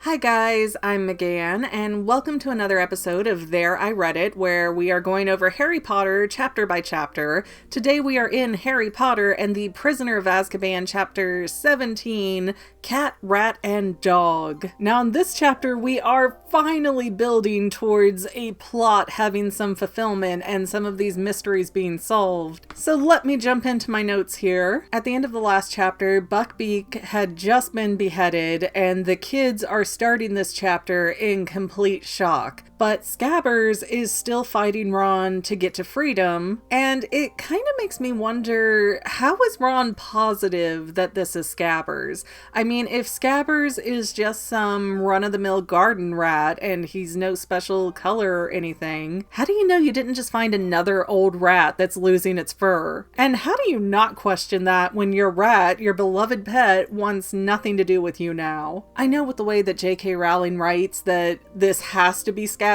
Hi guys, I'm McGann, and welcome to another episode of There I Read It, where we are going over Harry Potter chapter by chapter. Today we are in Harry Potter and the Prisoner of Azkaban chapter 17, Cat, Rat, and Dog. Now in this chapter we are finally building towards a plot having some fulfillment and some of these mysteries being solved. So let me jump into my notes here. At the end of the last chapter, Buckbeak had just been beheaded and the kids are starting this chapter in complete shock. But Scabbers is still fighting Ron to get to freedom, and it kind of makes me wonder, how is Ron positive that this is Scabbers? I mean, if Scabbers is just some run-of-the-mill garden rat and he's no special color or anything, how do you know you didn't just find another old rat that's losing its fur? And how do you not question that when your rat, your beloved pet, wants nothing to do with you now? I know with the way that J.K. Rowling writes that this has to be Scabbers,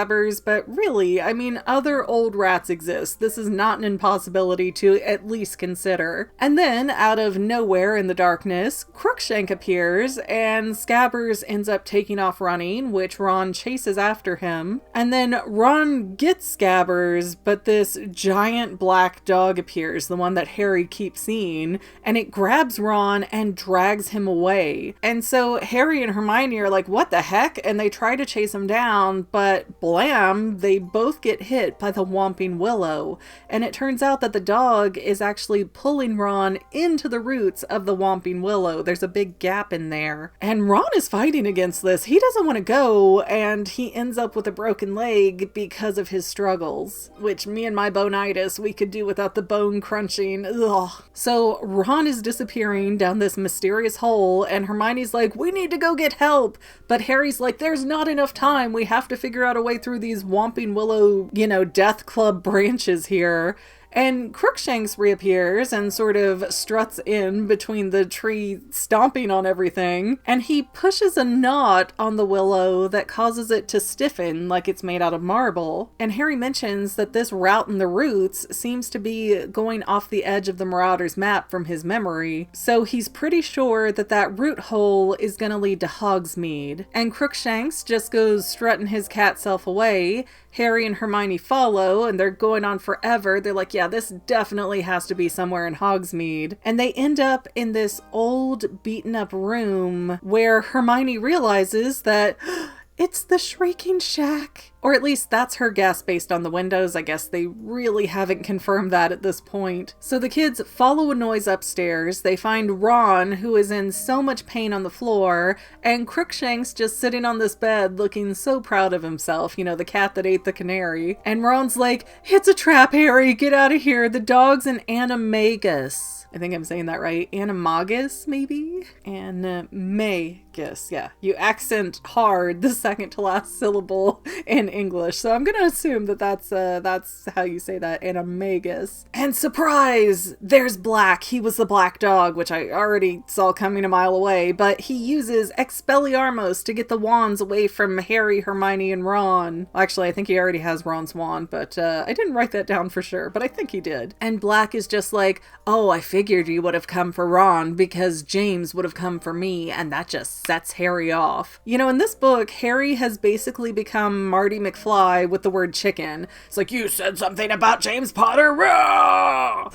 but really, I mean, other old rats exist. This is not an impossibility to at least consider. And then, out of nowhere in the darkness, Crookshank appears, and Scabbers ends up taking off running, which Ron chases after him. And then Ron gets Scabbers, but this giant black dog appears, the one that Harry keeps seeing, and it grabs Ron and drags him away. And so Harry and Hermione are like, what the heck? And they try to chase him down, but blam, they both get hit by the Whomping Willow. And it turns out that the dog is actually pulling Ron into the roots of the Whomping Willow. There's a big gap in there. And Ron is fighting against this. He doesn't want to go, and he ends up with a broken leg because of his struggles, which me and my bonitis, we could do without the bone crunching. Ugh. So Ron is disappearing down this mysterious hole, and Hermione's like, we need to go get help. But Harry's like, there's not enough time. We have to figure out a way through these Whomping Willow, Death Club branches here. And Crookshanks reappears and sort of struts in between the tree, stomping on everything, and he pushes a knot on the willow that causes it to stiffen like it's made out of marble. And Harry mentions that this route in the roots seems to be going off the edge of the Marauder's map from his memory, so he's pretty sure that that root hole is gonna lead to Hogsmeade. And Crookshanks just goes strutting his cat self away. Harry and Hermione follow, and they're going on forever. They're like, yeah, this definitely has to be somewhere in Hogsmeade. And they end up in this old, beaten up room where Hermione realizes that it's the Shrieking Shack. Or at least that's her guess based on the windows. I guess they really haven't confirmed that at this point. So the kids follow a noise upstairs. They find Ron, who is in so much pain on the floor, and Crookshanks just sitting on this bed looking so proud of himself, the cat that ate the canary. And Ron's like, it's a trap, Harry, get out of here. The dog's an animagus. I think I'm saying that right. Animagus, maybe? Animagus, yeah. You accent hard the second to last syllable in English, so I'm gonna assume that that's how you say that, animagus. And surprise! There's Black. He was the black dog, which I already saw coming a mile away, but he uses Expelliarmus to get the wands away from Harry, Hermione, and Ron. Actually, I think he already has Ron's wand, but I didn't write that down for sure, but I think he did. And Black is just like, oh, I figured you would have come for Ron because James would have come for me, and that just sets Harry off. In this book, Harry has basically become Marty McFly with the word chicken. It's like, you said something about James Potter.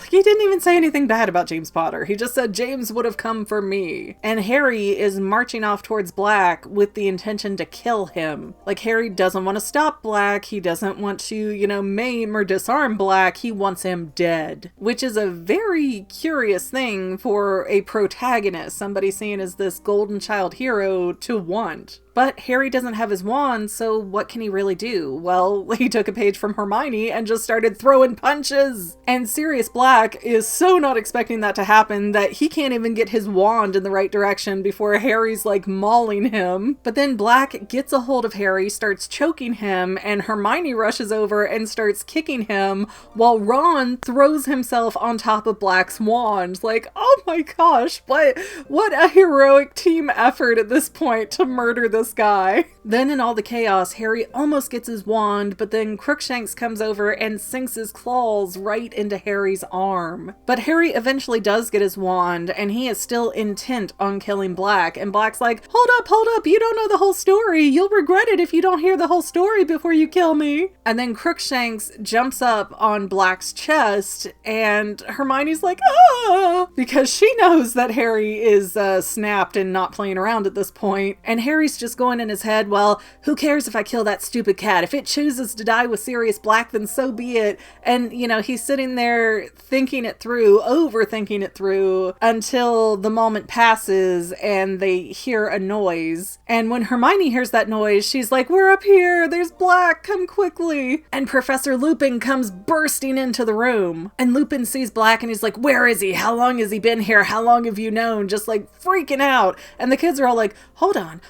He didn't even say anything bad about James Potter. He just said James would have come for me. And Harry is marching off towards Black with the intention to kill him. Like, Harry doesn't want to stop Black. He doesn't want to, maim or disarm Black. He wants him dead, which is a very curious thing for a protagonist, somebody seen as this golden child hero, to want. But Harry doesn't have his wand, so what can he really do? Well, he took a page from Hermione and just started throwing punches! And Sirius Black is so not expecting that to happen that he can't even get his wand in the right direction before Harry's like mauling him. But then Black gets a hold of Harry, starts choking him, and Hermione rushes over and starts kicking him while Ron throws himself on top of Black's wand. Like, oh my gosh, what a heroic team effort at this point to murder this guy. Then in all the chaos, Harry almost gets his wand, but then Crookshanks comes over and sinks his claws right into Harry's arm. But Harry eventually does get his wand, and he is still intent on killing Black, and Black's like, hold up, you don't know the whole story. You'll regret it if you don't hear the whole story before you kill me. And then Crookshanks jumps up on Black's chest, and Hermione's like, ah, because she knows that Harry is snapped and not playing around at this point. And Harry's just going in his head, well, who cares if I kill that stupid cat? If it chooses to die with Sirius Black, then so be it. And, you know, he's sitting there thinking it through, overthinking it through, until the moment passes and they hear a noise. And when Hermione hears that noise, she's like, we're up here, there's Black, come quickly. And Professor Lupin comes bursting into the room. And Lupin sees Black and he's like, where is he? How long has he been here? How long have you known? Just like freaking out. And the kids are all like, hold on,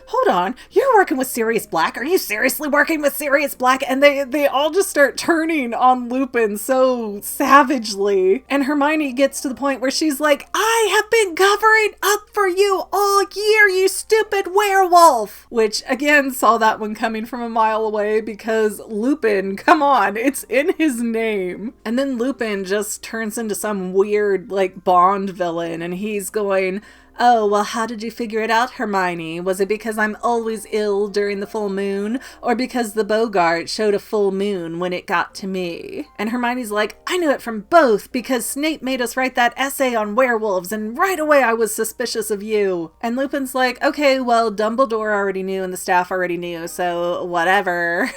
you're working with Sirius Black? Are you seriously working with Sirius Black? And they all just start turning on Lupin so savagely. And Hermione gets to the point where she's like, I have been covering up for you all year, you stupid werewolf. Which, again, saw that one coming from a mile away because Lupin, come on, it's in his name. And then Lupin just turns into some weird, like, Bond villain, and he's going, oh, well, how did you figure it out, Hermione? Was it because I'm always ill during the full moon, or because the Bogart showed a full moon when it got to me? And Hermione's like, I knew it from both, because Snape made us write that essay on werewolves, and right away I was suspicious of you. And Lupin's like, okay, well, Dumbledore already knew, and the staff already knew, so whatever.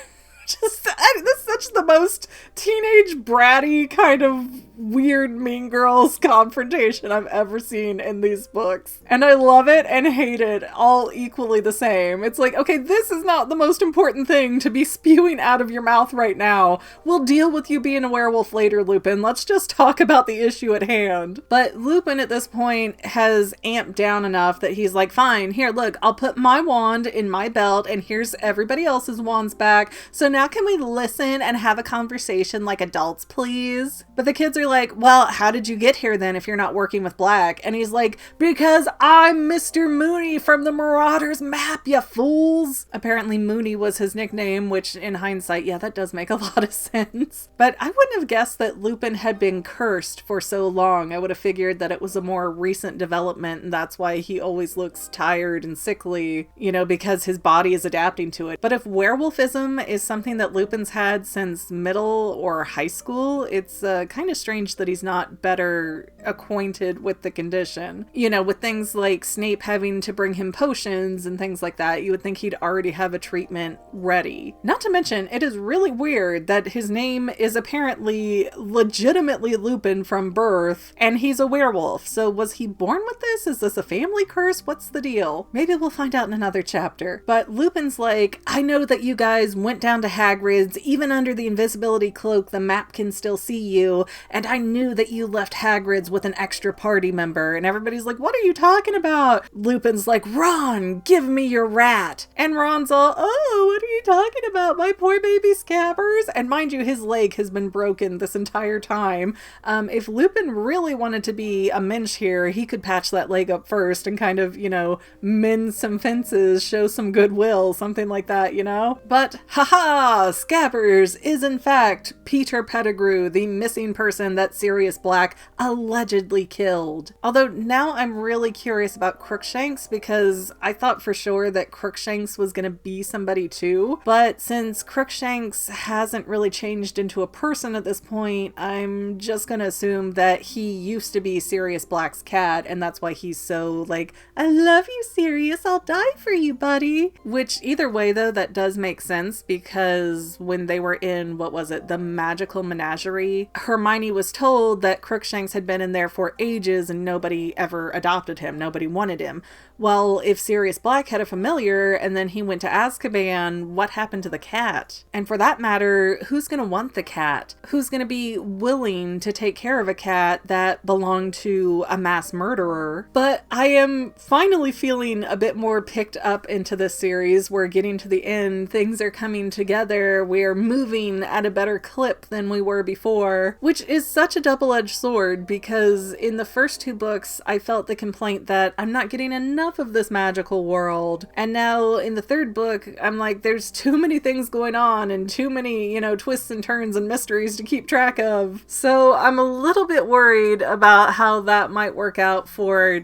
This is such the most teenage bratty kind of weird Mean Girls confrontation I've ever seen in these books. And I love it and hate it all equally the same. It's like, okay, this is not the most important thing to be spewing out of your mouth right now. We'll deal with you being a werewolf later, Lupin. Let's just talk about the issue at hand. But Lupin at this point has amped down enough that he's like, fine, here, look, I'll put my wand in my belt and here's everybody else's wands back. So now can we listen and have a conversation like adults, please? But the kids are like, well, how did you get here then if you're not working with Black? And he's like, because I'm Mr. Mooney from the Marauders map, you fools. Apparently Mooney was his nickname, which in hindsight, yeah, that does make a lot of sense. But I wouldn't have guessed that Lupin had been cursed for so long. I would have figured that it was a more recent development, and that's why he always looks tired and sickly, you know, because his body is adapting to it. But if werewolfism is something that Lupin's had since middle or high school, it's kind of strange that he's not better acquainted with the condition. You know, with things like Snape having to bring him potions and things like that, you would think he'd already have a treatment ready. Not to mention, it is really weird that his name is apparently legitimately Lupin from birth, and he's a werewolf. So was he born with this? Is this a family curse? What's the deal? Maybe we'll find out in another chapter. But Lupin's like, I know that you guys went down to Hagrid's. Even under the invisibility cloak, the map can still see you, and I knew that you left Hagrid's with an extra party member. And everybody's like, what are you talking about? Lupin's like, Ron, give me your rat. And Ron's all, oh, what are you talking about? My poor baby Scabbers. And mind you, his leg has been broken this entire time. If Lupin really wanted to be a mensch here, he could patch that leg up first and kind of, you know, mend some fences, show some goodwill, something like that, you know? But, haha, Scabbers is in fact Peter Pettigrew, the missing person that Sirius Black allegedly killed. Although now I'm really curious about Crookshanks, because I thought for sure that Crookshanks was going to be somebody too, but since Crookshanks hasn't really changed into a person at this point, I'm just going to assume that he used to be Sirius Black's cat, and that's why he's so like, I love you, Sirius, I'll die for you, buddy. Which either way though, that does make sense, because when they were in, what was it, the magical menagerie, Hermione was told that Crookshanks had been in there for ages and nobody ever adopted him, nobody wanted him. Well, if Sirius Black had a familiar and then he went to Azkaban, what happened to the cat? And for that matter, who's gonna want the cat? Who's gonna be willing to take care of a cat that belonged to a mass murderer? But I am finally feeling a bit more picked up into this series. We're getting to the end, things are coming together together. We're moving at a better clip than we were before, which is such a double-edged sword because in the first two books, I felt the complaint that I'm not getting enough of this magical world. And now in the third book, I'm like, there's too many things going on and too many, twists and turns and mysteries to keep track of. So I'm a little bit worried about how that might work out for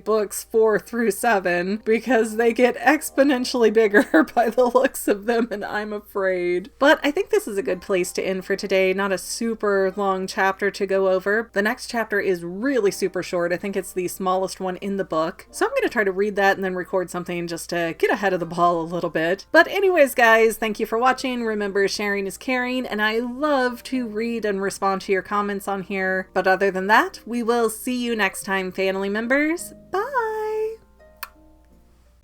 books 4 through 7, because they get exponentially bigger by the looks of them, and I'm afraid. But I think this is a good place to end for today. Not a super long chapter to go over. The next chapter is really super short. I think it's the smallest one in the book. So I'm going to try to read that and then record something just to get ahead of the ball a little bit. But anyways, guys, thank you for watching. Remember, sharing is caring, and I love to read and respond to your comments on here. But other than that, we will see you next time, Fanily members. Bye!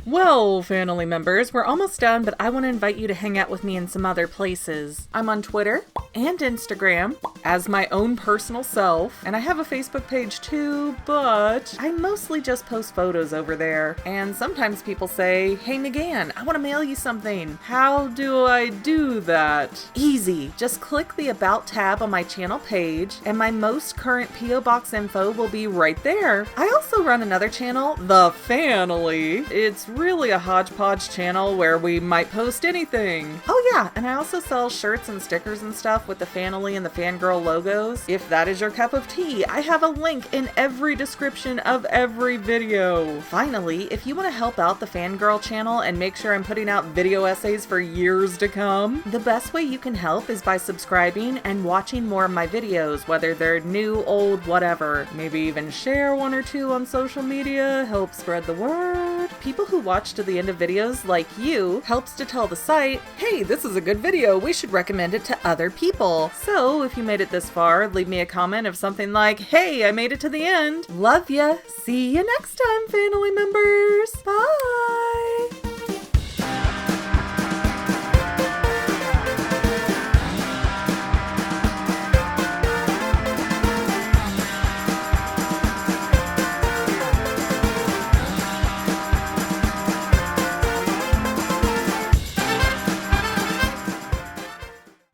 Well, Fanily members, we're almost done, but I want to invite you to hang out with me in some other places. I'm on Twitter and Instagram as my own personal self, and I have a Facebook page too, but I mostly just post photos over there. And sometimes people say, "Hey McGann, I want to mail you something. How do I do that?" Easy. Just click the About tab on my channel page, and my most current P.O. Box info will be right there. I also run another channel, The Fanily. It's really a hodgepodge channel where we might post anything. Oh yeah, and I also sell shirts and stickers and stuff with the Fanily and the Fangirl logos. If that is your cup of tea, I have a link in every description of every video. Finally, if you want to help out the Fangirl channel and make sure I'm putting out video essays for years to come, the best way you can help is by subscribing and watching more of my videos, whether they're new, old, whatever. Maybe even share one or two on social media, help spread the word. People who watch to the end of videos, like you, helps to tell the site, hey, this is a good video, we should recommend it to other people. So if you made it this far, leave me a comment of something like, hey, I made it to the end. Love ya. See you next time, Fanily members. Bye.